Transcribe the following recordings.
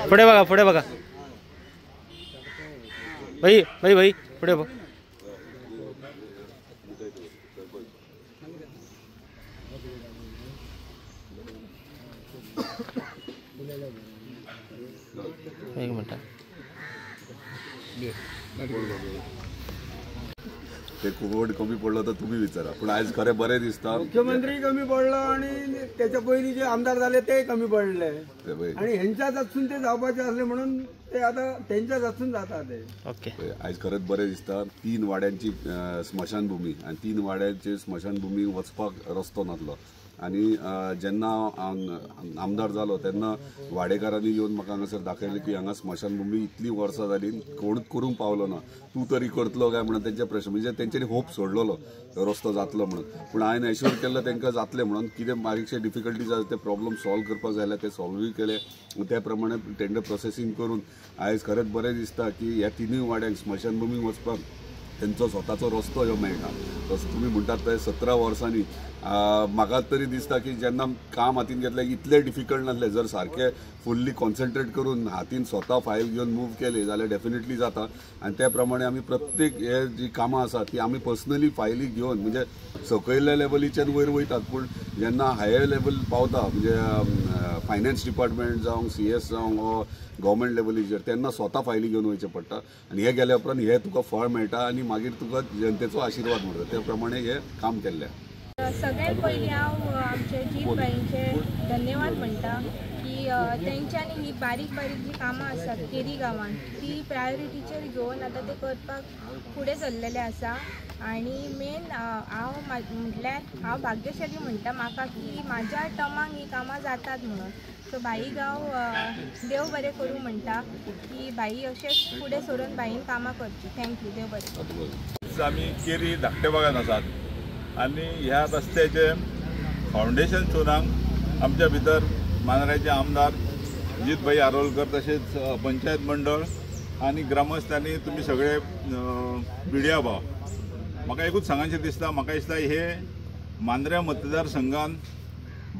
पुढे बघा, पुढे बघा भाई, भाई भाई पुढे बघ. एक मिनिट. ते कोविड कमी पडलं तर तुम्ही विचारा, पण आज खरे बरे दिसता. मुख्यमंत्री कमी पडलं आणि त्याच्या पहिले जे आमदार झाले ते कमी पडले आणि ह्यांच्याच असून ते जावपाचे असले म्हणून ते आता त्यांच्याच असून जातात. ओके, आज खरंच बरे दिसता. 3 वाड्यांची स्मशानभूमी आणि 3 वाड्यांची स्मशानभूमी वचपाक रस्तो नासलो आणि जेन्ना आमदार जालो तेन्ना वाडेकारांनी येवन म्हाका हांगासर दाखयलें की हांगा स्मशानभूमी इतली वर्सां जाली कोणूच करूंक पावलो ना, तूं तरी करतलो काय म्हणून तेंचे प्रश्न, म्हणजे तेंच्यांनी होप सोडलेलो रस्तो जातलो म्हणून. पूण हांवें एश्योर केल्लो तेंकां जातलें म्हणून. कितें बारीकशे डिफिकल्टीज आसा ते प्रॉब्लम सॉल्व करपाक जाय ते सॉल्वूय केले. त्या प्रमाणे टेंडर प्रोसेसींग करून आयज खरेंच बरें दिसता की ह्या 3 वाड्यांक स्मशानभूमीक वचपाक तेंचो स्वताचो रस्तो ह्यो मेळटा. तसो तुमी म्हणटात ते 17 वर्सांनी म्हाका तरी दिसता की जेन्ना काम हातीन घेतलें इतलें डिफिकल्ट नासलें. जर सारकें फुल्ली कॉन्सन्ट्रेट करून हातीन स्वता फायल घेवन मूव केली जाल्यार डेफिनेटली जाता. आणि त्या प्रमाणे आमी प्रत्येक हे जी कामां आसा ती आमी पर्सनली फायली घेवन म्हणजे सकयल्या लेवलीच्यान वयर वयतात, पूण जेन्ना हायर लेवल पावता म्हणजे फायनान्स डिपार्टमेंट जावं CS जावं वा गव्हर्मेंट लेवलीचेर तेन्ना स्वता फायली घेवन वयचें पडटा. आनी हे गेल्या उपरांत हे तुका फळ मेळटा आणि मागीर तुका जनतेचो आशिर्वाद मेळटा. त्या प्रमाणे हे काम केल्लें. सगळ्यात पयलीं हांव आमचे जीत बाईंचे धन्यवाद म्हणटा की तेंच्यांनी ही बारीक बारीक जी कामां आसात केरी गांवांत ती प्रायोरिटीचेर घेवन आतां ते करपाक फुडें सरलेले आसा. आणि मेन हांव म्हटल्यार हांव भाग्यशाली म्हणटा म्हाका की म्हाज्या टर्माक ही कामां जातात म्हणून. सो बाई गांव देव बरें करूं म्हणटा की बाई अशेंच फुडें सरून बाईन कामां करची. थँक्यू, देव बरें. आमी केरी धाकटे बागान आसात आणि ह्या रस्त्याचे फाउंडेशन स्टोनाक आमच्या भितर मांद्रेचे आमदार जितभाई आरोलकर तसेच पंचायत मंडळ आणि ग्रामस्थांनी तुम्ही सगळे मिडिया भाव म्हाका एकूच सांगायचें दिसता. म्हाका दिसता हे मांद्रे मतदारसंघान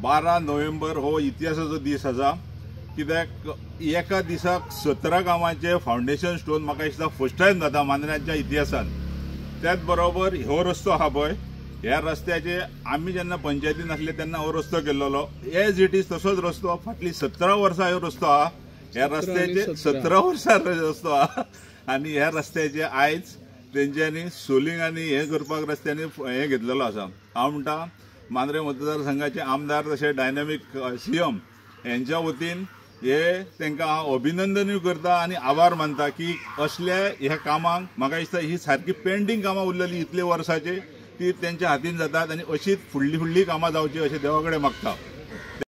12 नोव्हेंबर हो इतिहासाचो दीस आसा. कित्याक एका दिसाक 17 गांवांचे फाउंडेशन स्टोन म्हाका दिसता फर्स्ट टायम जाता मांद्र्याच्या इतिहासान. त्याच बरोबर हो रस्तो आहा पळय ह्या रस्त्याचे आम्ही जेन्ना पंचायतीन आसले तेन्ना हो रस्तो केल्लो एज इट इज तसोच रस्तो फाटली 17 वर्सां ह्यो रस्तो आहा. ह्या रस्त्याचे 17 वर्सां रस्तो आहा आणि ह्या रस्त्याचे आयज तेंच्यांनी सोलिंग आनी हे करपाक रस्त्यांनी हे घेतलेलो आसा. हांव म्हणटा मांद्रे मतदारसंघाचे आमदार तशें डायनॅमीक CM यांच्या वतीन हे तांकां हांव अभिनंदनूय करता आणि आभार मानता की असल्या ह्या कामांक म्हाका दिसता ही सारकी पेंडिंग कामां उरलेली इतले वर्साचे ती त्यांच्या हातीन जातात आणि अशीच फुडली कामां जावची अशें देवा कडेन मागता.